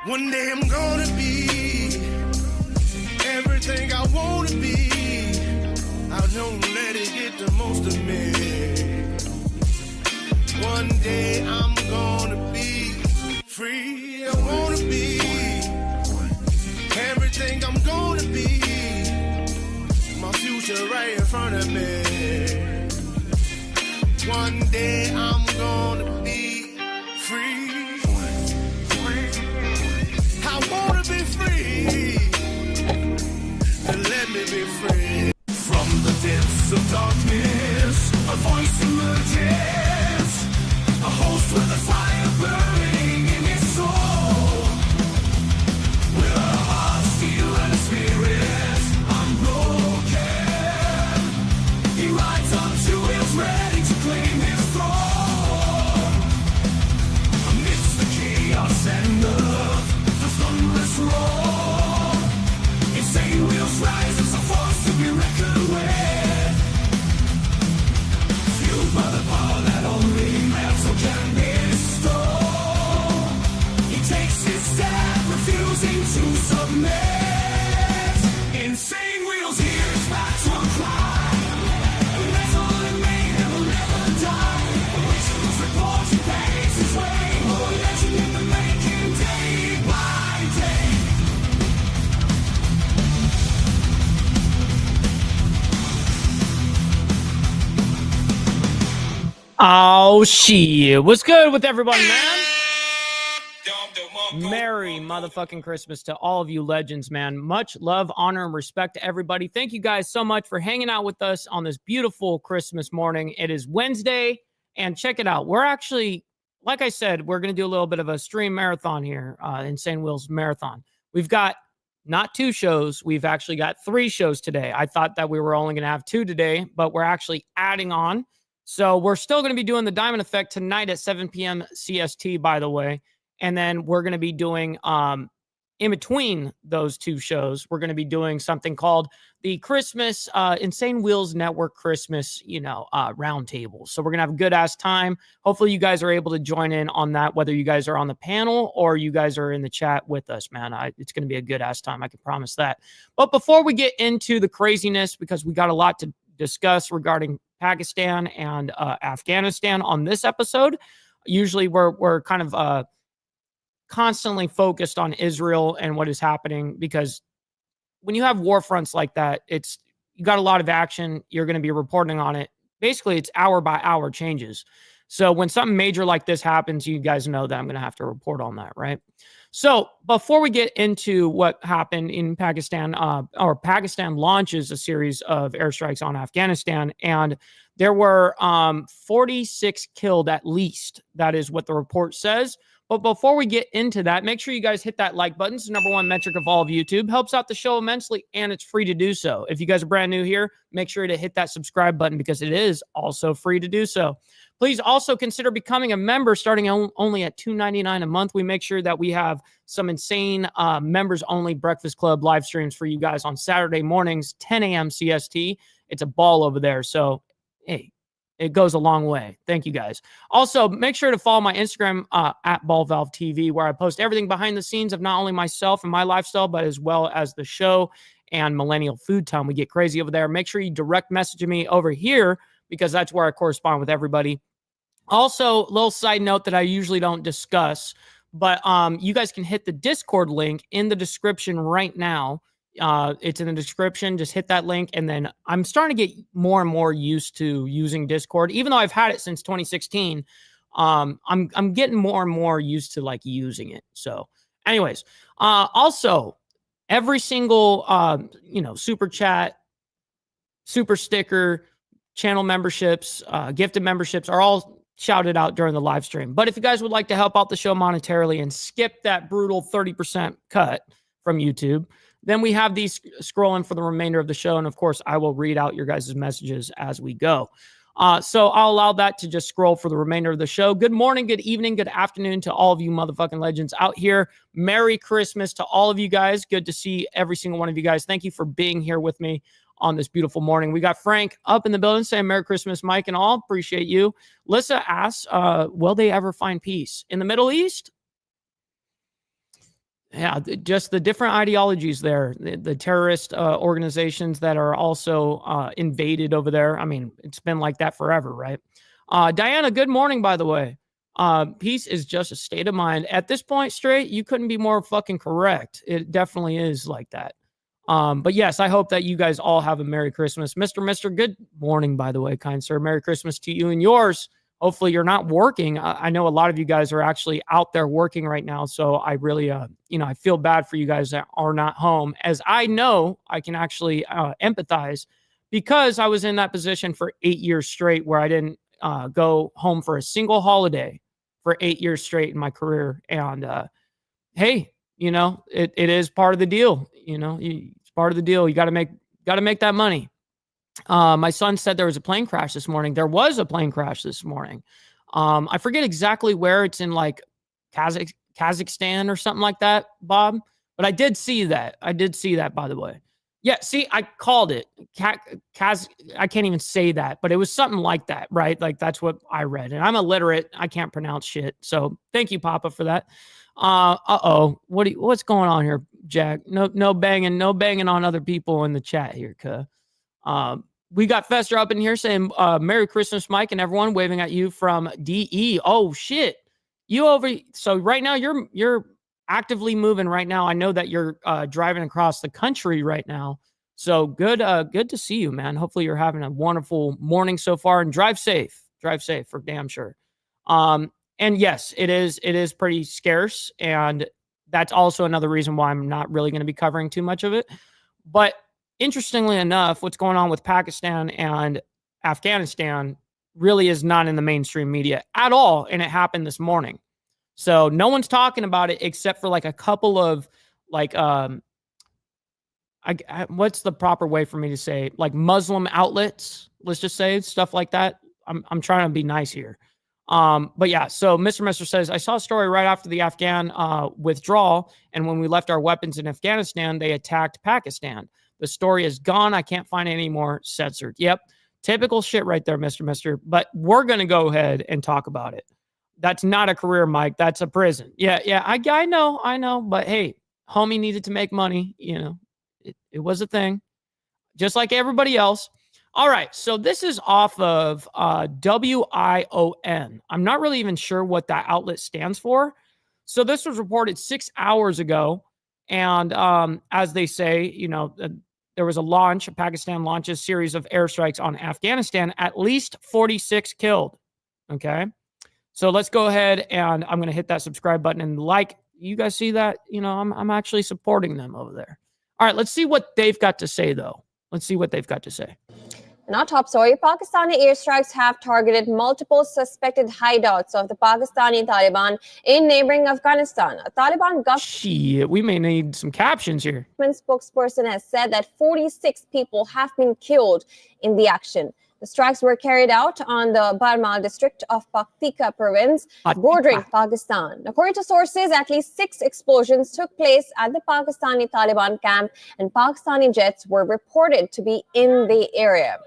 One day I'm gonna be everything I wanna be. I don't let it get the most of me. One day I'm gonna be free. I wanna be everything I'm gonna be. My future right in front of me. One day I'm gonna be free. I wanna be free. And let me be free. From the depths of darkness, a voice emerges. A host with a fire burning in his soul. With a heart, steel, and a spirit unbroken. He rides on two wheels, ready to claim his throne. Amidst the chaos and the thunderous roar, insane wheels rise as a force to be reckoned with. Fueled by the power that only metal can bestow. He takes his stand, refusing to submit. Insane wheels hears back to a cry. Metal and mayhem will never die. Originals report he pays his way. More legend in the making, day by day. Oh, shit. What's good with everybody, man? Merry motherfucking Christmas to all of you legends, man. Much love, honor, and respect to everybody. Thank you guys so much for hanging out with us on this beautiful Christmas morning. It is Wednesday, and check it out. We're actually, like I said, we're going to do a little bit of a stream marathon here, Insane Wheels Marathon. We've got not 2 shows. We've actually got 3 shows today. I thought that we were only going to have 2 today, but we're actually adding on. So we're still going to be doing the Diamond Effect tonight at 7 p.m. CST, by the way. And then we're going to be doing, in between those 2 shows, we're going to be doing something called the Christmas Insane Wheels Network Christmas, roundtable. So we're going to have a good-ass time. Hopefully you guys are able to join in on that, whether you guys are on the panel or you guys are in the chat with us, man. It's going to be a good-ass time. I can promise that. But before we get into the craziness, because we got a lot to discuss regarding Pakistan and Afghanistan on this episode. Usually we're kind of constantly focused on Israel and what is happening, because when you have war fronts like that, you got a lot of action. You're going to be reporting on it. Basically, it's hour by hour changes. So when something major like this happens, you guys know that I'm going to have to report on that, right? So before we get into what happened in Pakistan, Pakistan launches a series of airstrikes on Afghanistan, and there were 46 killed at least. That is what the report says. But before we get into that, make sure you guys hit that like button. It's the #1 metric of all of YouTube. Helps out the show immensely, and it's free to do so. If you guys are brand new here, make sure to hit that subscribe button, because it is also free to do so. Please also consider becoming a member starting only at $2.99 a month. We make sure that we have some insane members-only Breakfast Club live streams for you guys on Saturday mornings, 10 a.m. CST. It's a ball over there. So, hey, it goes a long way. Thank you, guys. Also, make sure to follow my Instagram at BallValveTV, where I post everything behind the scenes of not only myself and my lifestyle, but as well as the show and Millennial Food Time. We get crazy over there. Make sure you direct message me over here, because that's where I correspond with everybody. Also, a little side note that I usually don't discuss, but you guys can hit the Discord link in the description right now. It's in the description. Just hit that link, and then I'm starting to get more and more used to using Discord, even though I've had it since 2016. I'm getting more and more used to using it. So, anyways, also every single super chat, super sticker, channel memberships, gifted memberships are all shouted out during the live stream. But if you guys would like to help out the show monetarily and skip that brutal 30% cut from YouTube, then we have these scrolling for the remainder of the show. And of course, I will read out your guys' messages as we go. So I'll allow that to just scroll for the remainder of the show. Good morning, good evening, good afternoon to all of you motherfucking legends out here. Merry Christmas to all of you guys. Good to see every single one of you guys. Thank you for being here with me on this beautiful morning. We got Frank up in the building saying Merry Christmas, Mike and all. Appreciate you. Lissa asks, will they ever find peace in the Middle East? Yeah, just the different ideologies there, the terrorist organizations that are also invaded over there. I mean, it's been like that forever, right? Diana, good morning, by the way. Peace is just a state of mind. At this point, straight, you couldn't be more fucking correct. It definitely is like that. But yes, I hope that you guys all have a Merry Christmas. Mr. Good morning, by the way, kind sir. Merry Christmas to you and yours. Hopefully you're not working. I know a lot of you guys are actually out there working right now. So I really, I feel bad for you guys that are not home, as I know I can actually empathize, because I was in that position for 8 years straight where I didn't go home for a single holiday for 8 years straight in my career. And hey, it is part of the deal. It's part of the deal. You got to make that money. My son said there was a plane crash this morning. There was a plane crash this morning. I forget exactly where. It's in like Kazakhstan or something like that, Bob. But I did see that. By the way. Yeah, see, I called it. I can't even say that, but it was something like that, right? Like that's what I read. And I'm illiterate. I can't pronounce shit. So thank you, Papa, for that. What's going on here, Jack? No banging on other people in the chat here, cuh. We got Fester up in here saying, Merry Christmas, Mike, and everyone, waving at you from DE. Oh shit. So right now you're actively moving right now. I know that you're driving across the country right now. So good to see you, man. Hopefully you're having a wonderful morning so far, and drive safe for damn sure. And yes, it is pretty scarce. And that's also another reason why I'm not really going to be covering too much of it. But interestingly enough, what's going on with Pakistan and Afghanistan really is not in the mainstream media at all. And it happened this morning. So no one's talking about it except for like a couple of like, what's the proper way for me to say, like Muslim outlets, let's just say, stuff like that. I'm trying to be nice here. But yeah, so Mr. Mister says, I saw a story right after the Afghan withdrawal. And when we left our weapons in Afghanistan, they attacked Pakistan. The story is gone. I can't find it anymore. Censored. Yep. Typical shit right there, Mr. Mister. But we're going to go ahead and talk about it. That's not a career, Mike. That's a prison. Yeah. I know. But hey, homie needed to make money. It was a thing, just like everybody else. All right. So this is off of WION. I'm not really even sure what that outlet stands for. So this was reported 6 hours ago. And as they say, there was Pakistan launches a series of airstrikes on Afghanistan, at least 46 killed. Okay. So let's go ahead, and I'm going to hit that subscribe button and like. You guys see that? I'm actually supporting them over there. All right, let's see what they've got to say, though. Let's see what they've got to say. In our top story, Pakistani airstrikes have targeted multiple suspected hideouts of the Pakistani Taliban in neighboring Afghanistan. A Taliban government Shit, we may need some captions here. Spokesperson has said that 46 people have been killed in the action. The strikes were carried out on the Barmal district of Paktika province, bordering Pakistan. According to sources, at least 6 explosions took place at the Pakistani Taliban camp, and Pakistani jets were reported to be in the area.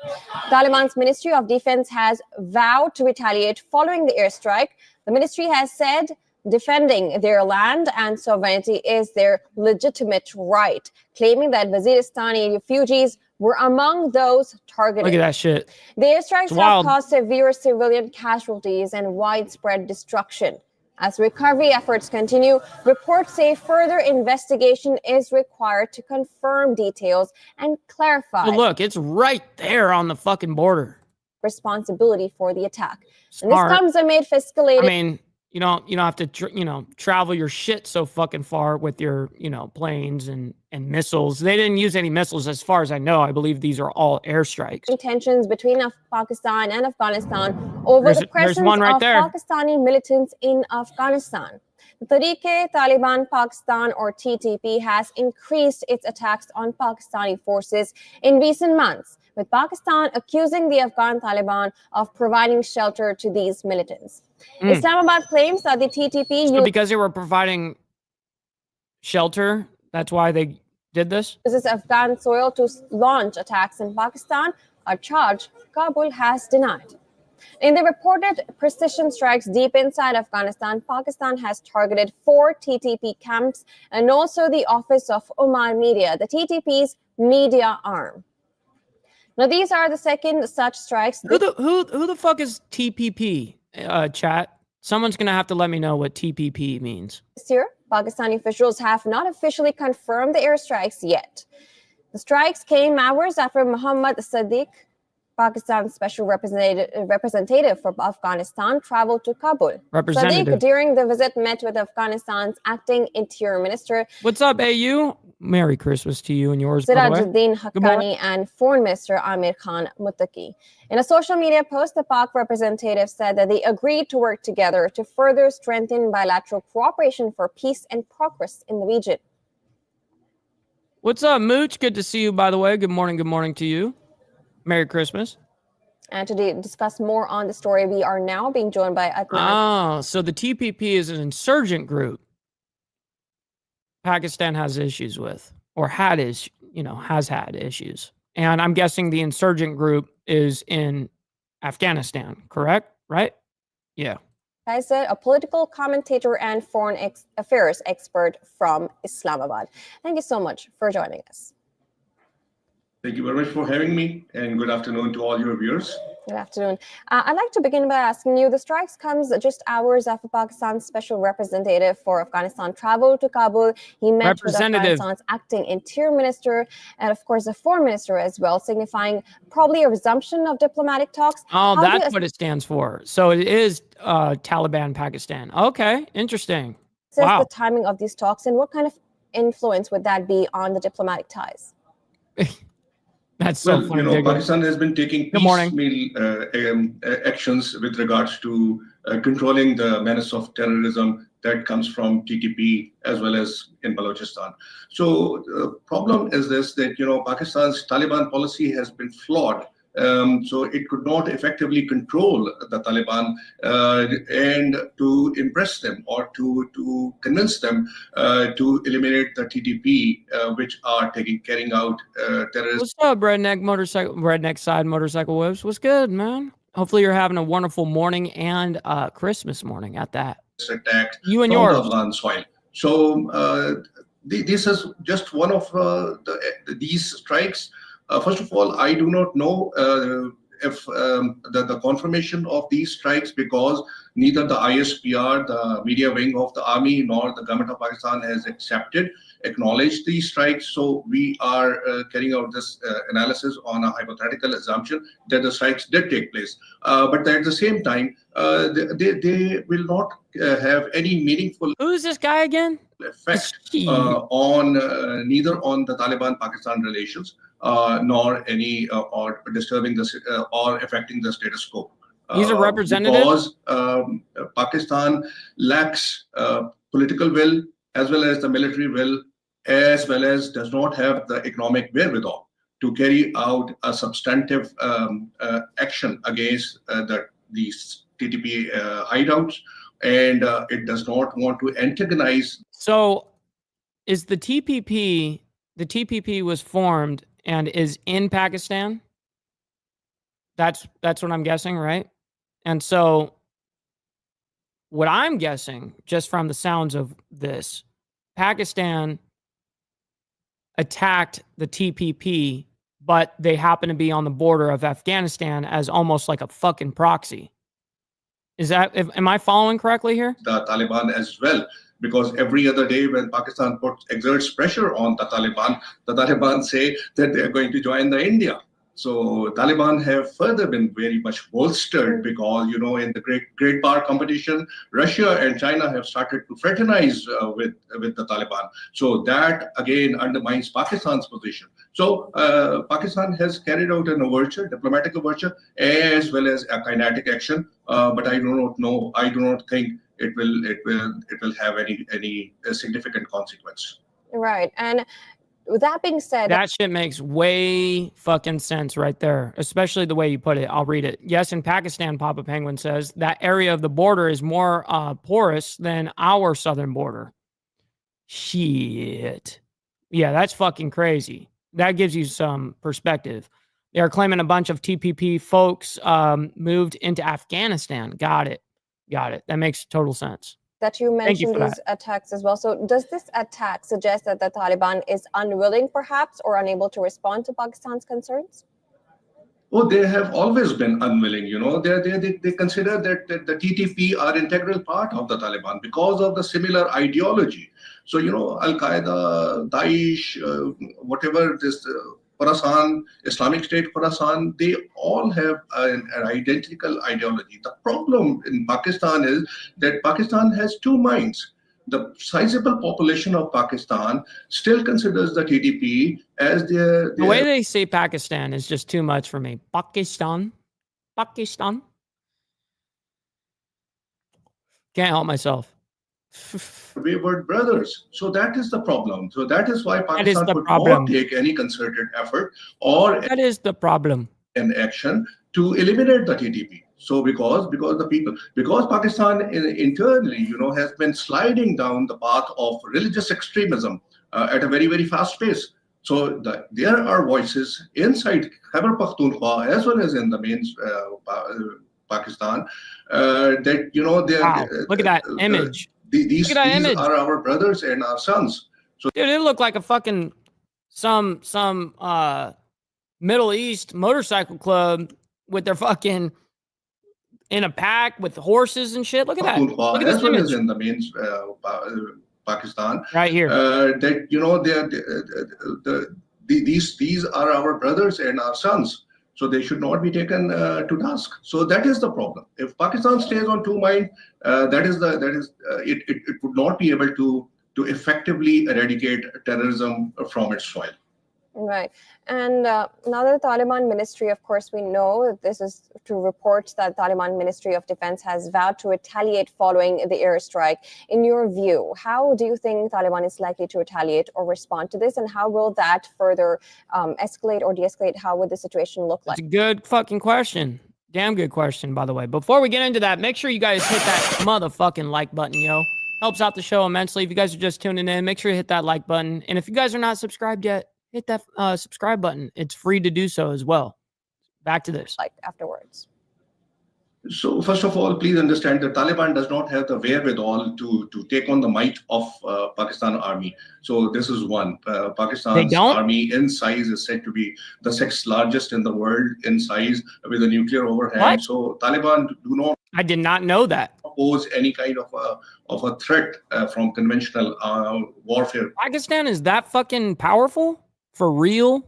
Taliban's Ministry of Defense has vowed to retaliate following the airstrike. The ministry has said defending their land and sovereignty is their legitimate right, claiming that Waziristani refugees were among those targeted. Look at that shit. The airstrikes have caused severe civilian casualties and widespread destruction. As recovery efforts continue, reports say further investigation is required to confirm details and clarify. But look, it's right there on the fucking border. Responsibility for the attack. Smart. And this comes amid escalated. I mean, you don't have to travel your shit so fucking far with your planes and missiles. They didn't use any missiles, as far as I know. I believe these are all airstrikes. Tensions between Pakistan and Afghanistan over the presence of Pakistani militants in Afghanistan. The Tehreek-e-Taliban Pakistan, or TTP, has increased its attacks on Pakistani forces in recent months, with Pakistan accusing the Afghan Taliban of providing shelter to these militants. Islamabad claims that the TTP... So because they were providing shelter, that's why they did this? ...uses Afghan soil to launch attacks in Pakistan, a charge Kabul has denied. In the reported precision strikes deep inside Afghanistan, Pakistan has targeted 4 TTP camps and also the office of Umar Media, the TTP's media arm. Now, these are the second such strikes. Who the fuck is TPP? Chat. Someone's gonna have to let me know what TPP means. This year, Pakistani officials have not officially confirmed the airstrikes yet. The strikes came hours after Muhammad Sadiq, Pakistan's special representative for Afghanistan, traveled to Kabul. Sadiq, during the visit, met with Afghanistan's acting interior minister. What's up, AU? Merry Christmas to you and yours, by the way. Sirajuddin Haqqani and Foreign Minister Amir Khan Muttaqi. In a social media post, the Pak representative said that they agreed to work together to further strengthen bilateral cooperation for peace and progress in the region. What's up, Mooch? Good to see you, by the way. Good morning to you. Merry Christmas. And to discuss more on the story, we are now being joined by Adnan. Oh, so the TPP is an insurgent group Pakistan has issues with, or has had issues. And I'm guessing the insurgent group is in Afghanistan, correct? Right? Yeah. I said a political commentator and foreign affairs expert from Islamabad. Thank you so much for joining us. Thank you very much for having me, and good afternoon to all your viewers. Good afternoon. I'd like to begin by asking you, the strikes comes just hours after Pakistan's special representative for Afghanistan traveled to Kabul. He met with Afghanistan's acting interior minister and, of course, the foreign minister as well, signifying probably a resumption of diplomatic talks. Oh, that's what it stands for. So it is Taliban Pakistan. Okay, interesting. Wow. The timing of these talks, and what kind of influence would that be on the diplomatic ties? That's so funny. Pakistan has been taking piecemeal actions with regards to controlling the menace of terrorism that comes from TTP as well as in Balochistan. So the problem is this, that Pakistan's Taliban policy has been flawed. So it could not effectively control the Taliban and to impress them or to convince them to eliminate the TTP, which are carrying out terrorism. What's up, redneck side motorcycle whips? What's good, man? Hopefully you're having a wonderful morning and Christmas morning at that. Attacked you and yours. Afghan soil. So this is just one of these strikes. First of all, I do not know if the confirmation of these strikes, because neither the ISPR, the media wing of the army, nor the government of Pakistan has acknowledged these strikes. So we are carrying out this analysis on a hypothetical assumption that the strikes did take place. But at the same time, they will not have any meaningful. Who's this guy again? Effect on neither on the Taliban-Pakistan relations, nor any or disturbing the or affecting the status quo. He's a representative because Pakistan lacks political will as well as the military will, as well as does not have the economic wherewithal to carry out a substantive action against these TTP hideouts, and it does not want to antagonize. So is the TPP was formed and is in Pakistan? That's what I'm guessing, right? And so what I'm guessing, just from the sounds of this, Pakistan attacked the TPP, but they happen to be on the border of Afghanistan as almost like a fucking proxy. Am I following correctly here? The Taliban as well, because every other day when Pakistan exerts pressure on the Taliban say that they are going to join the India. So Taliban have further been very much bolstered because, in the Great Power competition, Russia and China have started to fraternize with the Taliban. So that again undermines Pakistan's position. So Pakistan has carried out an overture, diplomatic overture, as well as a kinetic action. But I do not know. I do not think it will have any significant consequence. Right. And with that being said, that shit makes way fucking sense right there, especially the way you put it. I'll read it. Yes, in Pakistan, Papa Penguin says, that area of the border is more porous than our southern border. Shit. Yeah, that's fucking crazy. That gives you some perspective. They are claiming a bunch of TPP folks moved into Afghanistan. Got it. That makes total sense. That you mentioned these attacks as well. So does this attack suggest that the Taliban is unwilling, perhaps, or unable to respond to Pakistan's concerns? Oh, they have always been unwilling. They consider that the TTP are integral part of the Taliban because of the similar ideology. So, Al Qaeda, Daesh, whatever this Khorasan, Islamic State Khorasan, they all have an identical ideology. The problem in Pakistan is that Pakistan has two minds. The sizable population of Pakistan still considers the TTP as their... The way they say Pakistan is just too much for me. Pakistan. Can't help myself. Wayward brothers. So that is the problem. So that is why Pakistan would not take any concerted effort or that is the problem an action to eliminate the TTP. So because Pakistan internally, has been sliding down the path of religious extremism at a very, very fast pace. So there are voices inside Khyber Pakhtunkhwa as well as in the main Pakistan that look at that image. These are our brothers and our sons. So dude, it looked like a fucking some Middle East motorcycle club with their fucking in a pack with horses and shit. Look at that. Look at this as well image. As in the main Pakistan, right here. That these are our brothers and our sons. So they should not be taken to task. So that is the problem. If Pakistan stays on two minds, it would not be able to effectively eradicate terrorism from its soil. Right. And another Taliban ministry, of course, we know this is to report that Taliban Ministry of Defense has vowed to retaliate following the airstrike. In your view, how do you think Taliban is likely to retaliate or respond to this? And how will that further escalate or de-escalate? How would the situation look like? It's a good fucking question. Damn good question, by the way. Before we get into that, make sure you guys hit that motherfucking like button, yo. Helps out the show immensely. If you guys are just tuning in, make sure you hit that like button. And if you guys are not subscribed yet, hit that subscribe button. It's free to do so as well. Back to this. Like afterwards. So first of all, please understand that Taliban does not have the wherewithal to take on the might of Pakistan army. So this is one. Pakistan's army in size is said to be the 6th largest in the world in size with a nuclear overhang. What? So Taliban do not. I did not know that. Pose any kind of a threat from conventional warfare. Pakistan is that fucking powerful? For real?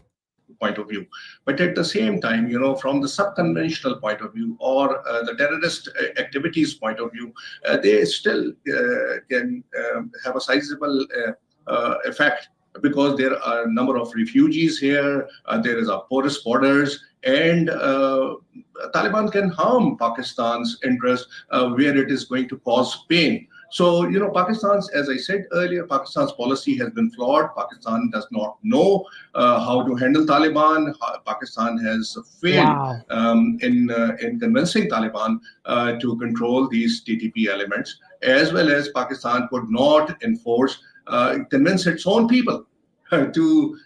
Point of view, but at the same time, from the sub-conventional point of view or the terrorist activities point of view, they still can have a sizable effect because there are a number of refugees here. There is a porous borders, and Taliban can harm Pakistan's interest where it is going to cause pain. So, Pakistan's, as I said earlier, Pakistan's policy has been flawed. Pakistan does not know how to handle Taliban. Pakistan has failed in convincing Taliban to control these TTP elements, as well as Pakistan could not convince its own people to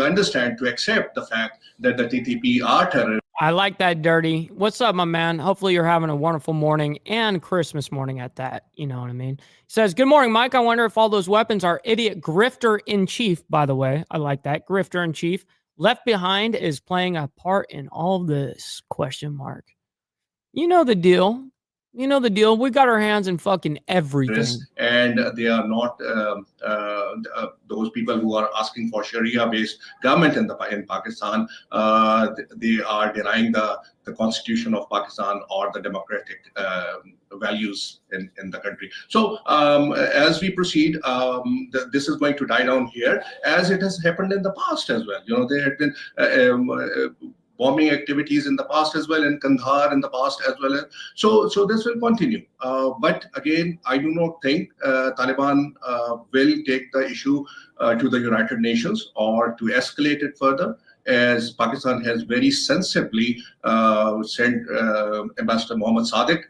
understand, to accept the fact that the TTP are terrorists. I like that, Dirty. What's up, my man? Hopefully you're having a wonderful morning and Christmas morning at that. You know what I mean? He says, good morning, Mike. I wonder if all those weapons are idiot grifter-in-chief, by the way. I like that. Grifter-in-chief. Left behind is playing a part in all this, ? You know the deal. You know the deal. We got our hands in fucking everything. And they are not those people who are asking for Sharia-based government in Pakistan. They are denying the constitution of Pakistan or the democratic values in the country. So as we proceed, this is going to die down here, as it has happened in the past as well. There had been bombing activities in the past as well, in Kandahar in the past as well. So this will continue. But again, I do not think Taliban will take the issue to the United Nations or to escalate it further, as Pakistan has very sensibly sent Ambassador Mohammad Sadiq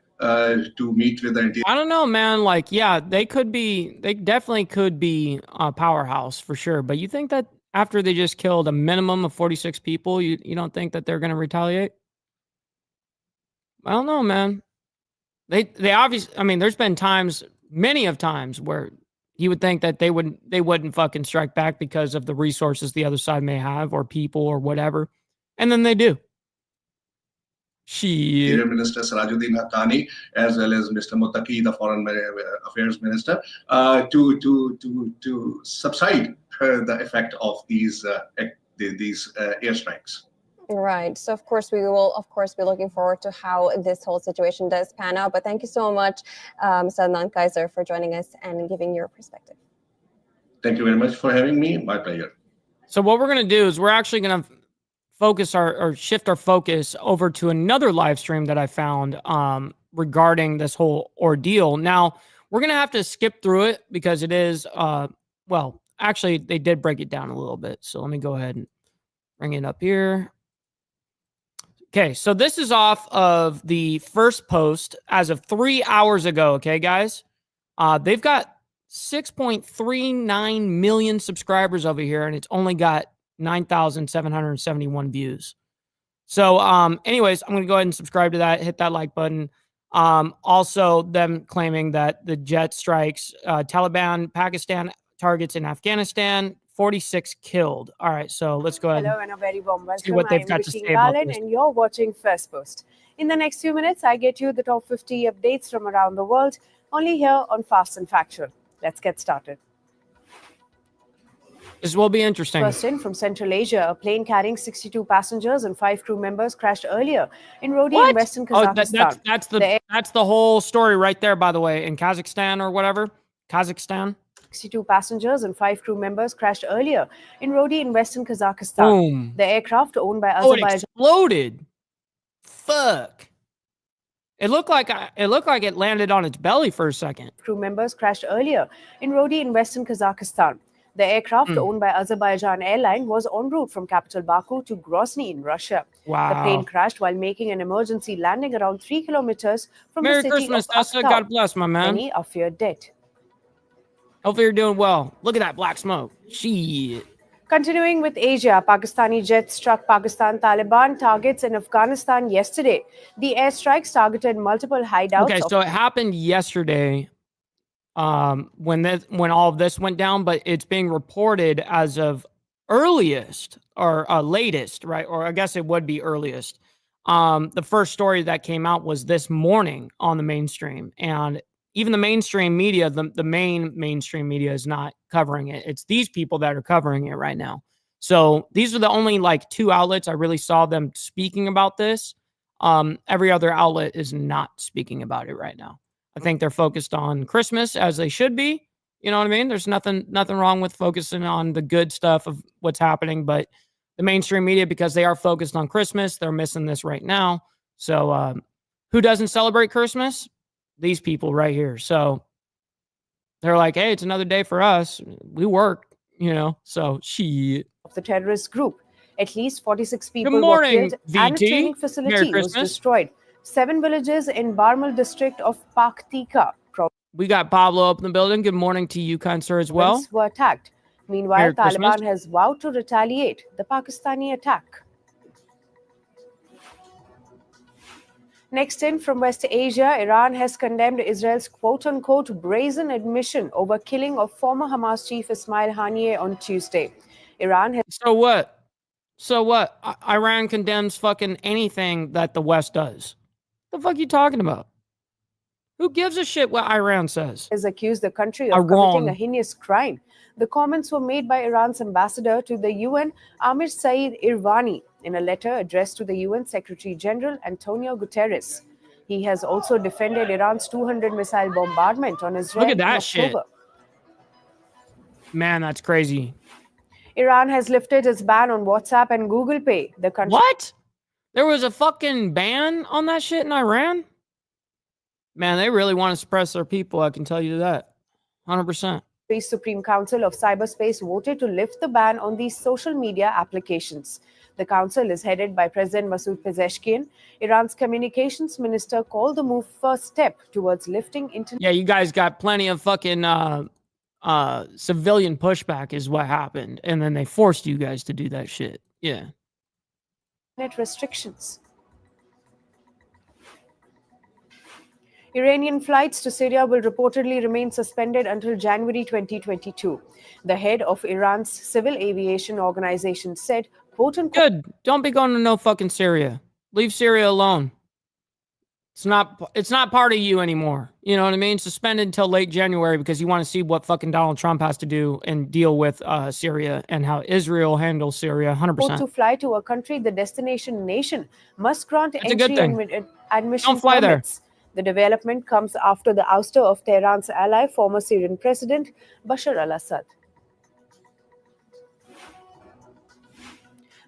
to meet with the... I don't know, man. Like, yeah, they definitely could be a powerhouse for sure. But you think that after they just killed a minimum of 46 people, you don't think that they're going to retaliate? I don't know, man. They obviously, I mean, there's been times, many of times, where you would think that they wouldn't fucking strike back because of the resources the other side may have, or people, or whatever, and then they do. Interior Minister Sirajuddin Haqqani, as well as Mr. Muttaqi, the Foreign Affairs Minister, to subside the effect of these airstrikes. Right. So, of course, we will, be looking forward to how this whole situation does pan out. But thank you so much, Mr. Adnan Kaiser, for joining us and giving your perspective. Thank you very much for having me. My pleasure. So what we're going to do is we're actually going to focus or shift our focus over to another live stream that I found regarding this whole ordeal. Now, we're going to have to skip through it because it is, well, actually, they did break it down a little bit. So let me go ahead and bring it up here. Okay, so this is off of the first post as of 3 hours ago, okay, guys? They've got 6.39 million subscribers over here, and it's only got 9,771 views. So, anyways, I'm going to go ahead and subscribe to that, hit that like button. Also, them claiming that the jet strikes, Taliban, Pakistan targets in Afghanistan, 46 killed. All right, so let's go ahead. Hello and a very warm welcome. See what they've got to say about this. And you're watching First Post. In the next few minutes, I get you the top 50 updates from around the world, only here on Fast and Factual. Let's get started. This will be interesting. First in from Central Asia, a plane carrying 62 passengers and 5 crew members crashed earlier in Rodi in Western Kazakhstan. That's the whole story right there, by the way, in Kazakhstan or whatever. Kazakhstan. 62 passengers and 5 crew members crashed earlier in Rodi in Western Kazakhstan. Boom. The aircraft owned by Azerbaijan. It exploded. Fuck. It looked like it landed on its belly for a second. Crew members crashed earlier in Rodi in Western Kazakhstan. The aircraft owned by Azerbaijan Airlines was en route from capital Baku to Grozny in Russia. Wow. The plane crashed while making an emergency landing around 3 kilometers from Merry the city Christmas, of Tessa. Aptech. God bless, my man. Many are feared dead. Hopefully you're doing well. Look at that black smoke. Shit. Continuing with Asia, Pakistani jets struck Pakistan Taliban targets in Afghanistan yesterday. The airstrikes targeted multiple hideouts. Okay, so it happened yesterday when all of this went down, but it's being reported as of earliest or latest, right? Or I guess it would be earliest. The first story that came out was this morning on the mainstream, and even the mainstream media, the main mainstream media is not covering it. It's these people that are covering it right now. So these are the only like 2 outlets I really saw them speaking about this. Every other outlet is not speaking about it right now. I think they're focused on Christmas as they should be. You know what I mean? There's nothing wrong with focusing on the good stuff of what's happening, but the mainstream media, because they are focused on Christmas, they're missing this right now. So who doesn't celebrate Christmas? These people right here. So they're like, hey, it's another day for us. We work, you know, so she. Of the terrorist group. At least 46 people were killed VT. and a training facility was destroyed. 7 villages in Barmal district of Paktika. We got Pablo up in the building. Good morning to you, kind sir, as well. Were attacked. Meanwhile, Merry Taliban Christmas. has vowed to retaliate the Pakistani attack. Next in from West Asia, Iran has condemned Israel's quote-unquote brazen admission over killing of former Hamas chief Ismail Haniyeh on Tuesday. Iran has... So what? So what? Iran condemns fucking anything that the West does. The fuck you talking about? Who gives a shit what Iran says? Has accused the country of committing a heinous crime. The comments were made by Iran's ambassador to the UN, Amir Saeed Irvani, in a letter addressed to the UN Secretary General Antonio Guterres. He has also defended Iran's 200 missile bombardment on Israel. Look at that in October. Shit. Man, that's crazy. Iran has lifted its ban on WhatsApp and Google Pay. The country. What? There was a fucking ban on that shit in Iran? Man, they really want to suppress their people. I can tell you that. 100%. The Supreme Council of Cyberspace voted to lift the ban on these social media applications. The council is headed by President Masoud Pezeshkian. Iran's communications minister called the move first step towards lifting internet. Yeah, you guys got plenty of fucking civilian pushback is what happened, and then they forced you guys to do that shit. Yeah. Net restrictions. Iranian flights to Syria will reportedly remain suspended until January 2022. The head of Iran's civil aviation organization said, quote unquote, good. Don't be going to no fucking Syria. Leave Syria alone. It's not part of you anymore. You know what I mean? Suspended until late January because you want to see what fucking Donald Trump has to do and deal with Syria and how Israel handles Syria. 100%. To fly to a country, the destination nation must grant That's a good entry thing. and admission Don't fly permits. The development comes after the ouster of Tehran's ally, former Syrian President Bashar al-Assad.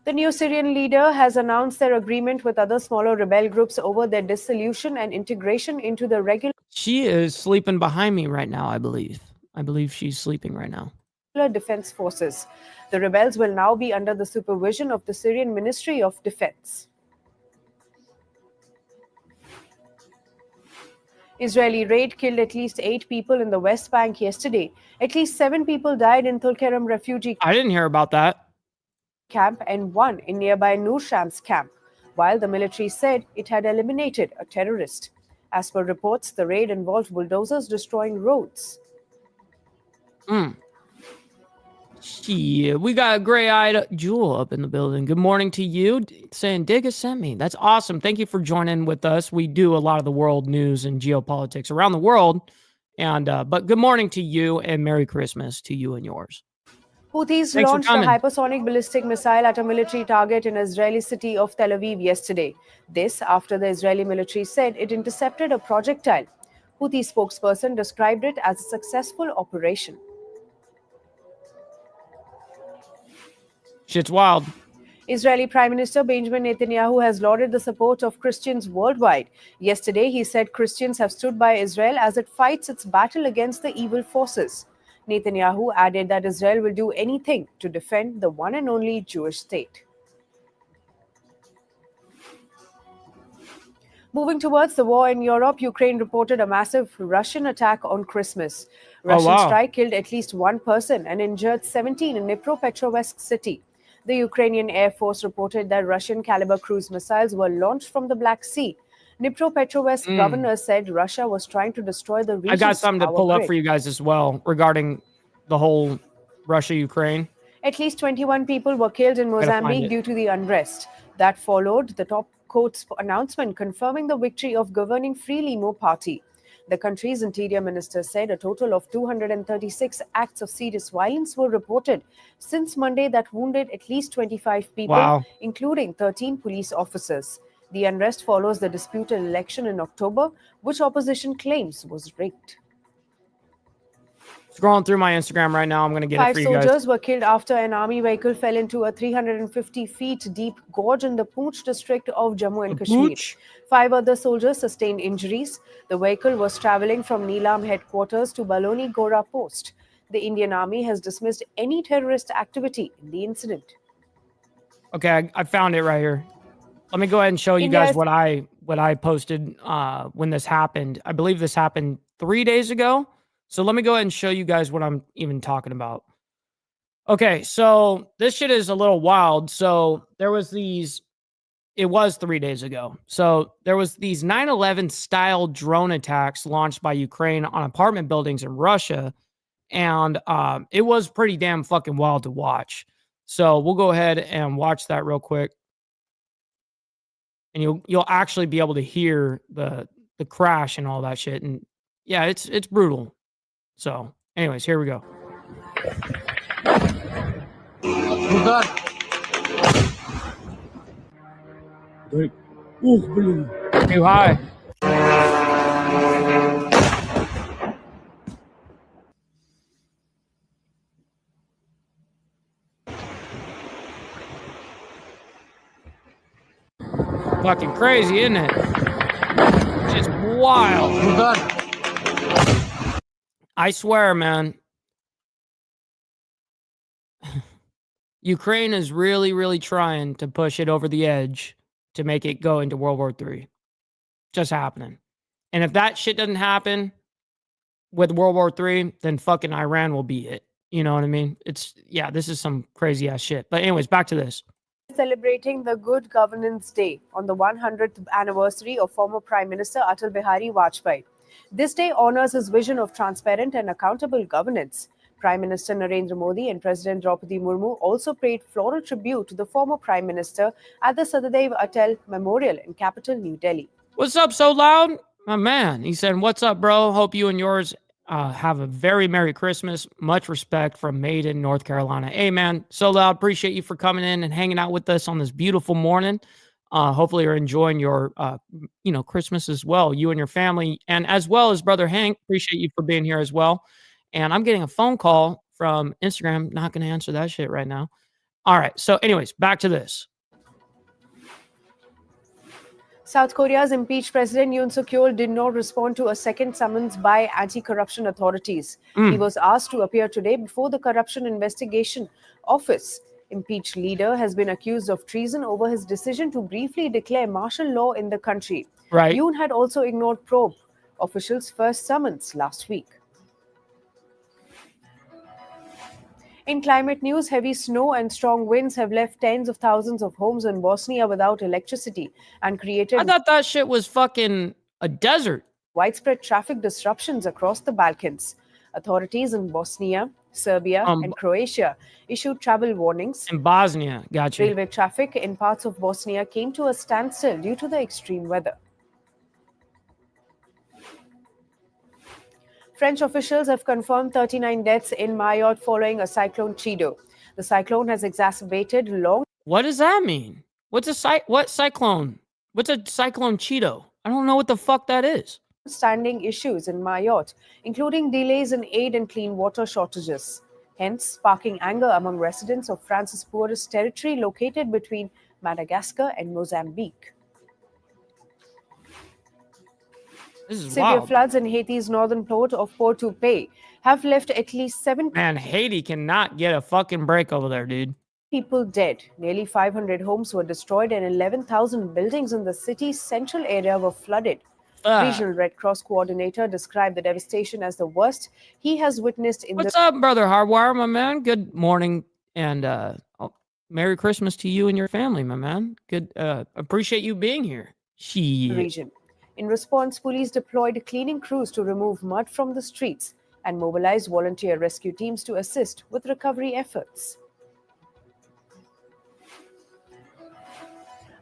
The new Syrian leader has announced their agreement with other smaller rebel groups over their dissolution and integration into the regular. She is sleeping behind me right now, I believe. I believe she's sleeping right now. Defense forces. The rebels will now be under the supervision of the Syrian Ministry of Defense. Israeli raid killed at least 8 people in the West Bank yesterday. At least 7 people died in Tulkarem refugee I didn't hear about that. camp and 1 in nearby Nur Shams camp, while the military said it had eliminated a terrorist. As per reports, the raid involved bulldozers destroying roads. Yeah, we got a gray-eyed Jewel up in the building. Good morning to you, saying Digga sent me. That's awesome. Thank you for joining with us. We do a lot of the world news and geopolitics around the world. And but good morning to you and Merry Christmas to you and yours. Houthis Thanks launched a hypersonic ballistic missile at a military target in Israeli city of Tel Aviv yesterday. This after the Israeli military said it intercepted a projectile. Houthi spokesperson described it as a successful operation. Shit's wild. Israeli Prime Minister Benjamin Netanyahu has lauded the support of Christians worldwide. Yesterday, he said Christians have stood by Israel as it fights its battle against the evil forces. Netanyahu added that Israel will do anything to defend the one and only Jewish state. Moving towards the war in Europe, Ukraine reported a massive Russian attack on Christmas. Russian strike killed at least 1 person and injured 17 in Dnipropetrovsk city. The Ukrainian Air Force reported that Russian caliber cruise missiles were launched from the Black Sea. Dnipropetrovsk governor said Russia was trying to destroy the region's I got something to pull up for you guys as well regarding the whole Russia-Ukraine. At least 21 people were killed in Mozambique due to the unrest. That followed the top court's announcement confirming the victory of governing Free Limo party. The country's interior minister said a total of 236 acts of serious violence were reported since Monday that wounded at least 25 people, including 13 police officers. The unrest follows the disputed election in October, which opposition claims was rigged. Scrolling through my Instagram right now, I'm going to get it for you guys. 5 soldiers were killed after an army vehicle fell into a 350 feet deep gorge in the Poonch district of Jammu and Kashmir. 5 other soldiers sustained injuries. The vehicle was traveling from Neelam headquarters to Baloni Gora post. The Indian Army has dismissed any terrorist activity in the incident. Okay, I found it right here. Let me go ahead and show you guys what I posted when this happened. I believe this happened 3 days ago. So let me go ahead and show you guys what I'm even talking about. Okay, so this shit is a little wild. So there was these, it was 3 days ago. So there was these 9/11 style drone attacks launched by Ukraine on apartment buildings in Russia. And it was pretty damn fucking wild to watch. So we'll go ahead and watch that real quick. And you'll actually be able to hear the crash and all that shit. And yeah, it's brutal. So, anyways, here we go. Too high. Fucking crazy, isn't it? It's just wild. I swear, man. Ukraine is really, really trying to push it over the edge to make it go into World War III. Just happening. And if that shit doesn't happen, with World War III, then fucking Iran will be it. You know what I mean? This is some crazy ass shit. But anyways, back to this. Celebrating the Good Governance Day on the 100th anniversary of former Prime Minister Atal Bihari Vajpayee. This day honors his vision of transparent and accountable governance. Prime Minister Narendra Modi and President Draupadi Murmu also paid floral tribute to the former Prime Minister at the Sadadev Atal Memorial in capital New Delhi. What's up, So Loud? My man. He said, what's up, bro? Hope you and yours have a very Merry Christmas. Much respect from Maiden, North Carolina. Hey, man, So Loud, appreciate you for coming in and hanging out with us on this beautiful morning. Hopefully you're enjoying your, Christmas as well, you and your family, and as well as Brother Hank. Appreciate you for being here as well. And I'm getting a phone call from Instagram. Not going to answer that shit right now. All right. So anyways, back to this. South Korea's impeached President Yoon Suk-yeol did not respond to a second summons by anti-corruption authorities. He was asked to appear today before the Corruption Investigation Office. Impeached leader has been accused of treason over his decision to briefly declare martial law in the country. Right. Yoon had also ignored probe officials' first summons last week. In climate news, heavy snow and strong winds have left tens of thousands of homes in Bosnia without electricity and created... I thought that shit was fucking a desert. ...widespread traffic disruptions across the Balkans. Authorities in Bosnia, Serbia, and Croatia issued travel warnings. In Bosnia, gotcha. Railway traffic in parts of Bosnia came to a standstill due to the extreme weather. French officials have confirmed 39 deaths in Mayotte following a cyclone Chido. The cyclone has exacerbated long... What does that mean? What cyclone? What's a cyclone Chido? I don't know what the fuck that is. ...standing issues in Mayotte, including delays in aid and clean water shortages, hence sparking anger among residents of France's poorest territory located between Madagascar and Mozambique. Severe floods in Haiti's northern port of Port-au-Paix have left at least 7... Man, Haiti cannot get a fucking break over there, dude. ...people dead. Nearly 500 homes were destroyed and 11,000 buildings in the city's central area were flooded. Regional Red Cross coordinator described the devastation as the worst he has witnessed in What's up, Brother Hardwire, my man? Good morning and Merry Christmas to you and your family, my man. Good. Appreciate you being here. Region. In response, police deployed cleaning crews to remove mud from the streets and mobilized volunteer rescue teams to assist with recovery efforts.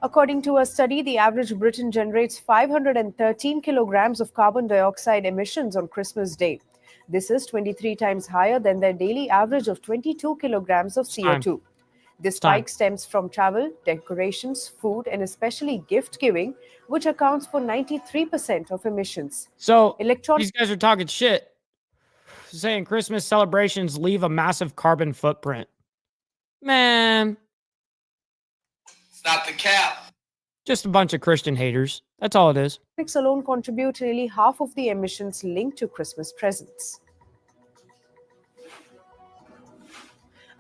According to a study, the average Briton generates 513 kilograms of carbon dioxide emissions on Christmas Day. This is 23 times higher than their daily average of 22 kilograms of CO2. This spike stems from travel, decorations, food, and especially gift giving, which accounts for 93% of emissions. So these guys are talking shit, saying Christmas celebrations leave a massive carbon footprint. Man. Stop the cap. Just a bunch of Christian haters. That's all it is. Electronics alone contribute nearly half of the emissions linked to Christmas presents.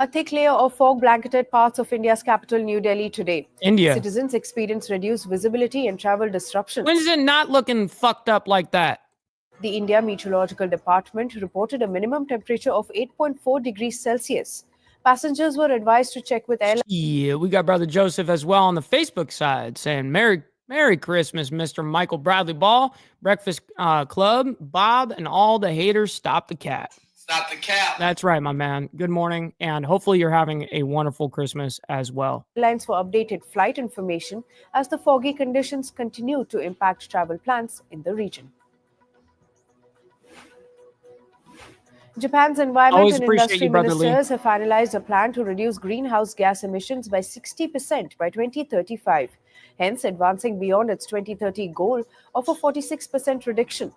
A thick layer of fog blanketed parts of India's capital, New Delhi, today. India. Citizens experienced reduced visibility and travel disruptions. When is it not looking fucked up like that? The India Meteorological Department reported a minimum temperature of 8.4 degrees Celsius. Passengers were advised to check with airlines. Yeah, we got Brother Joseph as well on the Facebook side saying, Merry Christmas, Mr. Michael Bradley Ball, Breakfast Club, Bob, and all the haters. Stop the cat. Stop the cap. That's right, my man. Good morning, and hopefully you're having a wonderful Christmas as well. Airlines for updated flight information as the foggy conditions continue to impact travel plans in the region. Japan's Environment and Industry Ministers have finalized a plan to reduce greenhouse gas emissions by 60% by 2035, hence advancing beyond its 2030 goal of a 46% reduction.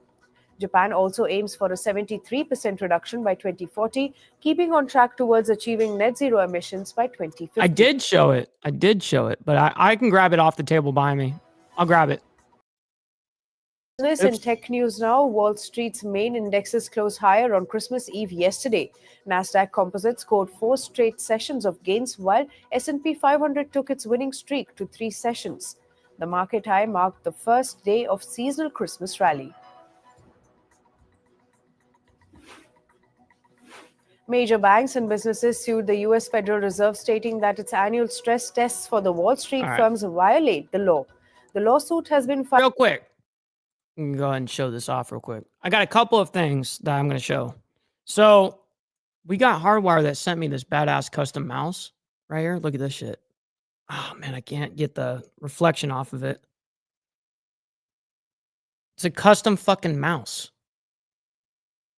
Japan also aims for a 73% reduction by 2040, keeping on track towards achieving net zero emissions by 2050. I did show it, but I can grab it off the table behind me. I'll grab it. Business and tech news now. Wall Street's main indexes closed higher on Christmas Eve yesterday. Nasdaq Composite scored 4 straight sessions of gains, while S&P 500 took its winning streak to 3 sessions. The market high marked the first day of seasonal Christmas rally. Major banks and businesses sued the U.S. Federal Reserve, stating that its annual stress tests for the Wall Street firms violate the law. The lawsuit has been filed. Real quick. You can go ahead and show this off real quick. I got a couple of things that I'm going to show. So we got Hardwire that sent me this badass custom mouse right here. Look at this shit. Oh, man, I can't get the reflection off of it. It's a custom fucking mouse.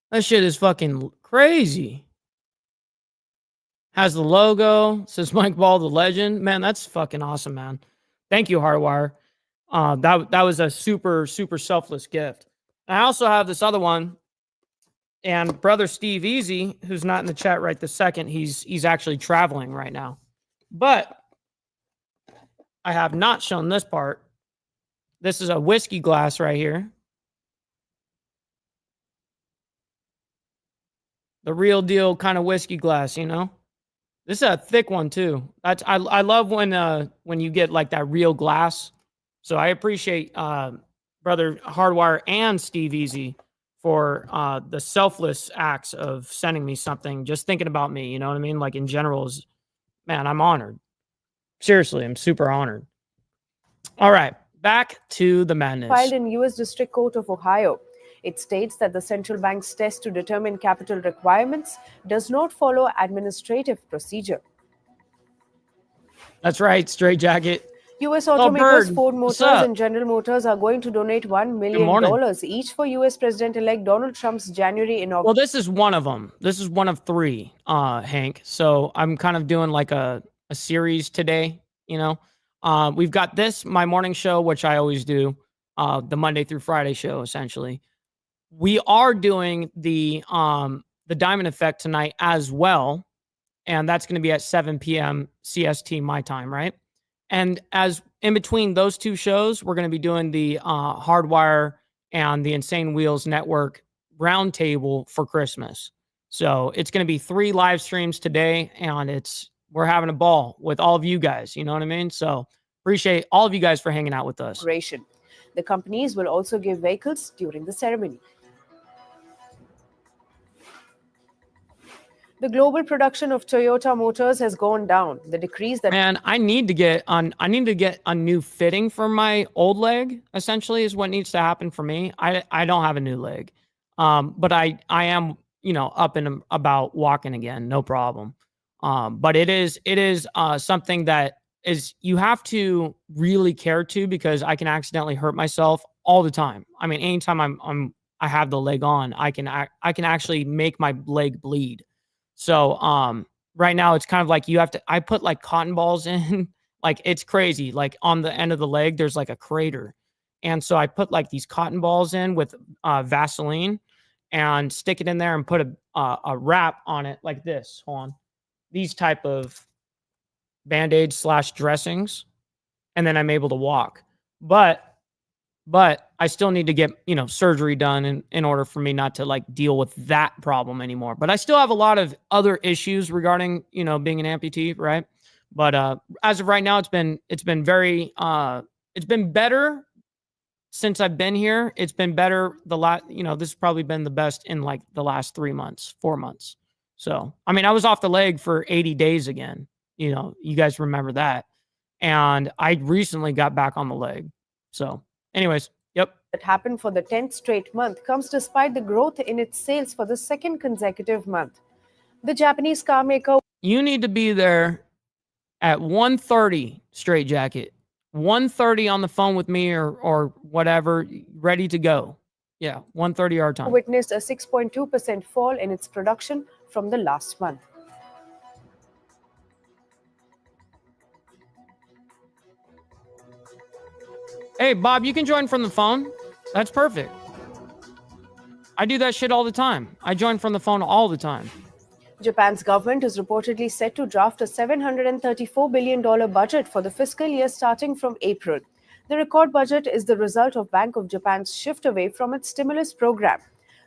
That shit is fucking crazy. Has the logo. Says Mike Ball, the legend. Man, that's fucking awesome, man. Thank you, Hardwire. That was a super, super selfless gift. I also have this other one. And brother Steve Easy, who's not in the chat right this second, he's actually traveling right now. But I have not shown this part. This is a whiskey glass right here. The real deal kind of whiskey glass, you know? This is a thick one too. I love when you get like that real glass. So I appreciate brother Hardwire and Steve Easy for the selfless acts of sending me something, just thinking about me, you know what I mean? Like in general, man, I'm honored. Seriously, I'm super honored. All right, back to the madness. Filed in U.S. District Court of Ohio. It states that the central bank's test to determine capital requirements does not follow administrative procedure. That's right, Straight Jacket. U.S. automakers Ford Motors and General Motors are going to donate $1 million each for U.S. President-elect Donald Trump's January inauguration. Well, this is one of them. This is one of three, Hank. So I'm kind of doing like a series today, you know. We've got this, my morning show, which I always do, the Monday through Friday show, essentially. We are doing the Diamond Effect tonight as well, and that's going to be at 7 p.m. CST my time, right? And as in between those two shows, we're going to be doing the Hardwire and the Insane Wheels Network roundtable for Christmas. So it's going to be 3 live streams today, and we're having a ball with all of you guys. You know what I mean? So appreciate all of you guys for hanging out with us. The companies will also give vehicles during the ceremony. The global production of Toyota Motors has gone down. The decrease that I need to get a new fitting for my old leg, essentially, is what needs to happen for me. I don't have a new leg. But I am, you know, up and about walking again, no problem. But it is something that is you have to really care to, because I can accidentally hurt myself all the time. I mean, anytime I have the leg on, I can actually make my leg bleed. So right now it's kind of like I put like cotton balls in, like it's crazy. Like on the end of the leg, there's like a crater. And so I put like these cotton balls in with Vaseline and stick it in there and put a wrap on it like this. Hold on. These type of Band-Aids / dressings. And then I'm able to walk. But I still need to get, you know, surgery done in order for me not to like deal with that problem anymore. But I still have a lot of other issues regarding, you know, being an amputee, right? But as of right now, it's been very it's been better since I've been here. It's been better this has probably been the best in like the last 4 months. So, I mean, I was off the leg for 80 days again. You know, you guys remember that. And I recently got back on the leg. So, anyways, yep. That happened for the 10th straight month comes despite the growth in its sales for the 2nd consecutive month. The Japanese car maker. You need to be there at 1:30, Straight Jacket. 1:30 on the phone with me or whatever, ready to go. Yeah, 1:30 our time. Witnessed a 6.2% fall in its production from the last month. Hey, Bob, you can join from the phone. That's perfect. I do that shit all the time. I join from the phone all the time. Japan's government is reportedly set to draft a $734 billion budget for the fiscal year starting from April. The record budget is the result of Bank of Japan's shift away from its stimulus program.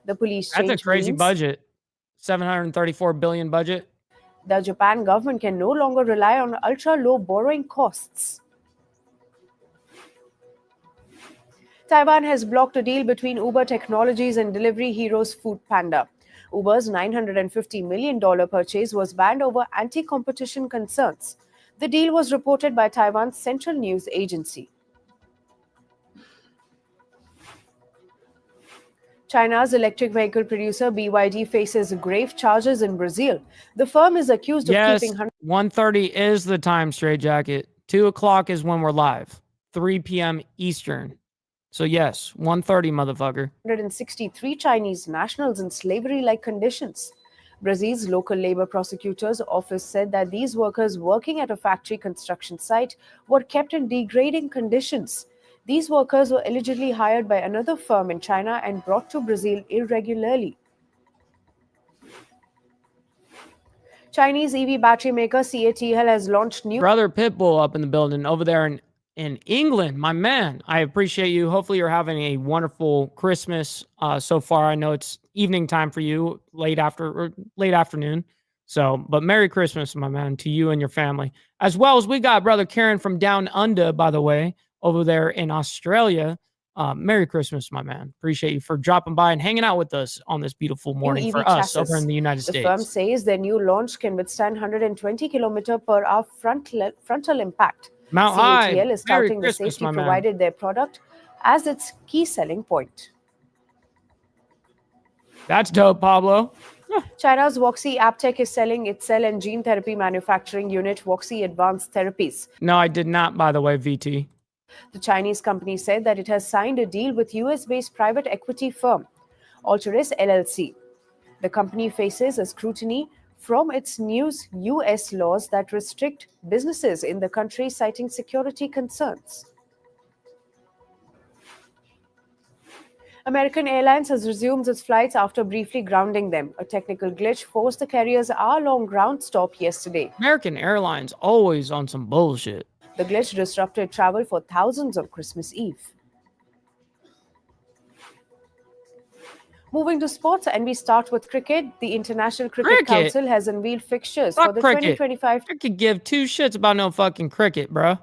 The police change That's a crazy budget. $734 billion budget. The Japan government can no longer rely on ultra-low borrowing costs. Taiwan has blocked a deal between Uber Technologies and delivery heroes Food Panda. Uber's $950 million purchase was banned over anti-competition concerns. The deal was reported by Taiwan's Central News Agency. China's electric vehicle producer BYD faces grave charges in Brazil. The firm is accused of keeping... 1:30 is the time, Straight Jacket. 2 o'clock is when we're live. 3 p.m. Eastern. So yes, 1:30, motherfucker. 163 Chinese nationals in slavery-like conditions. Brazil's local labor prosecutor's office said that these workers working at a factory construction site were kept in degrading conditions. These workers were allegedly hired by another firm in China and brought to Brazil irregularly. Chinese EV battery maker CATL has launched new... Brother Pitbull up in the building over there in England, my man. I appreciate you. Hopefully you're having a wonderful Christmas so far. I know it's evening time for you, late afternoon. So, but Merry Christmas, my man, to you and your family. As well as we got brother Karen from Down Under, by the way, over there in Australia. Merry Christmas, my man. Appreciate you for dropping by and hanging out with us on this beautiful morning for us over in the United States. The firm says their new launch can withstand 120 km per hour frontal impact. Mount CATL High. is touting the safety provided their product as its key selling point. That's dope, Pablo. China's Woxi Aptech is selling its cell and gene therapy manufacturing unit, Woxi Advanced Therapies. No, I did not, by the way, VT. The Chinese company said that it has signed a deal with US-based private equity firm, Alteris LLC. The company faces a scrutiny from its new US laws that restrict businesses in the country, citing security concerns. American Airlines has resumed its flights after briefly grounding them. A technical glitch forced the carrier's hour-long ground stop yesterday. American Airlines always on some bullshit. The glitch disrupted travel for thousands on Christmas Eve. Moving to sports, and we start with cricket. The International Cricket Council has unveiled fixtures for the 2025... I could give two shits about no fucking cricket, bro.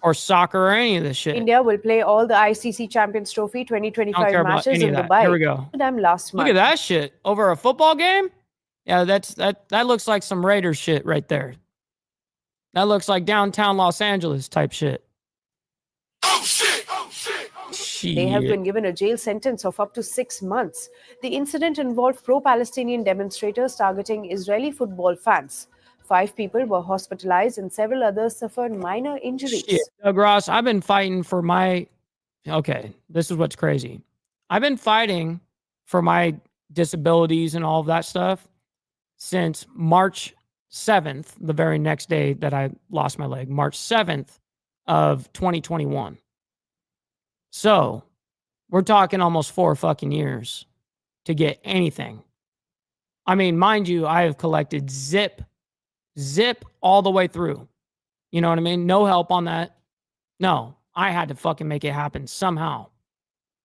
Or soccer or any of this shit. India will play all the ICC Champions Trophy 2025 matches in Dubai. Here we go. Last month. Look at that shit. Over a football game? Yeah, that looks like some Raiders shit right there. That looks like downtown Los Angeles type shit. Oh shit! Oh shit! Oh shit! They have been given a jail sentence of up to 6 months. The incident involved pro-Palestinian demonstrators targeting Israeli football fans. 5 people were hospitalized and several others suffered minor injuries. Shit. Doug Ross, I've been fighting for my... Okay, this is what's crazy. I've been fighting for my disabilities and all of that stuff since March 7th, the very next day that I lost my leg, March 7th of 2021. So we're talking almost 4 fucking years to get anything. I mean, mind you, I have collected zip all the way through. You know what I mean? No help on that. No, I had to fucking make it happen somehow.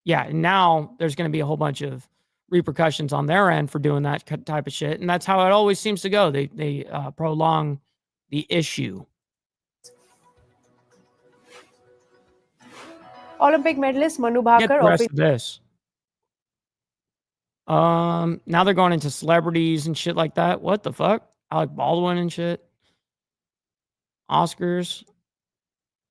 Yeah, and now there's going to be a whole bunch of repercussions on their end for doing that type of shit. And that's how it always seems to go. They prolong the issue. Olympic medalist Manu Bhaker. Get the rest of this. Now they're going into celebrities and shit like that. What the fuck? Alec Baldwin and shit. Oscars.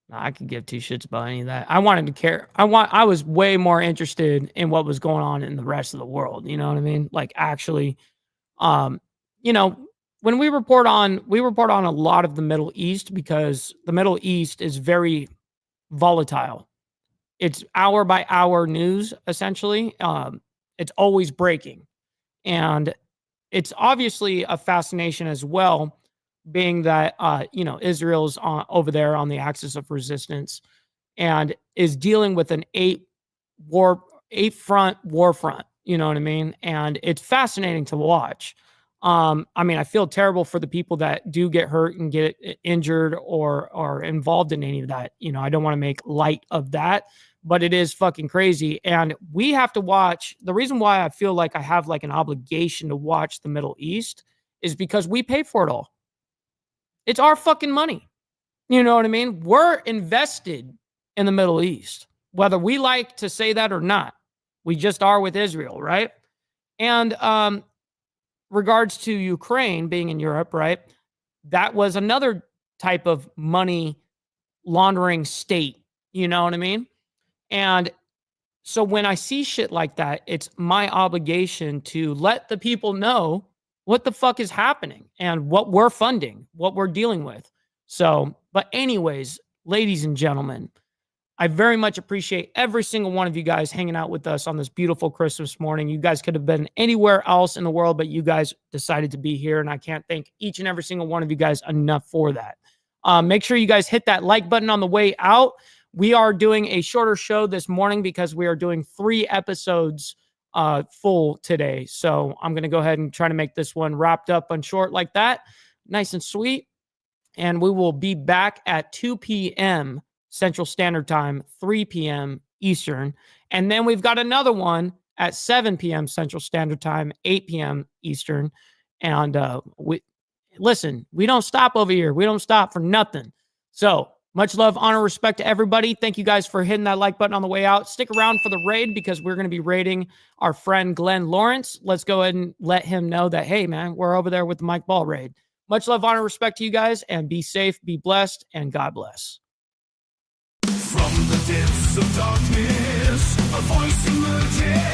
Nah, I could give 2 shits about any of that. I wanted to care. I was way more interested in what was going on in the rest of the world. You know what I mean? Like actually, you know, when we report on a lot of the Middle East because the Middle East is very volatile. It's hour by hour news, essentially. It's always breaking. And it's obviously a fascination as well, being that, you know, Israel's over there on the axis of resistance and is dealing with an 8-front war front. You know what I mean? And it's fascinating to watch. I mean, I feel terrible for the people that do get hurt and get injured or are involved in any of that. You know, I don't want to make light of that, but it is fucking crazy. And we have to watch. The reason why I feel like I have like an obligation to watch the Middle East is because we pay for it all. It's our fucking money. You know what I mean? We're invested in the Middle East, whether we like to say that or not. We just are with Israel, right? And regards to Ukraine being in Europe, right? That was another type of money laundering state. You know what I mean? And so when I see shit like that, it's my obligation to let the people know what the fuck is happening and what we're funding, what we're dealing with. So, but anyways, ladies and gentlemen, I very much appreciate every single one of you guys hanging out with us on this beautiful Christmas morning. You guys could have been anywhere else in the world, but you guys decided to be here. And I can't thank each and every single one of you guys enough for that. Make sure you guys hit that like button on the way out. We are doing a shorter show this morning because we are doing 3 episodes full today. So I'm going to go ahead and try to make this one wrapped up on short like that. Nice and sweet. And we will be back at 2 p.m. Central Standard Time, 3 p.m. Eastern. And then we've got another one at 7 p.m. Central Standard Time, 8 p.m. Eastern. And we don't stop over here. We don't stop for nothing. So much love, honor, respect to everybody. Thank you guys for hitting that like button on the way out. Stick around for the raid because we're going to be raiding our friend Glenn Lawrence. Let's go ahead and let him know that, hey, man, we're over there with the Mike Ball raid. Much love, honor, respect to you guys, and be safe, be blessed, and God bless. From the depths of darkness, a voice emerges.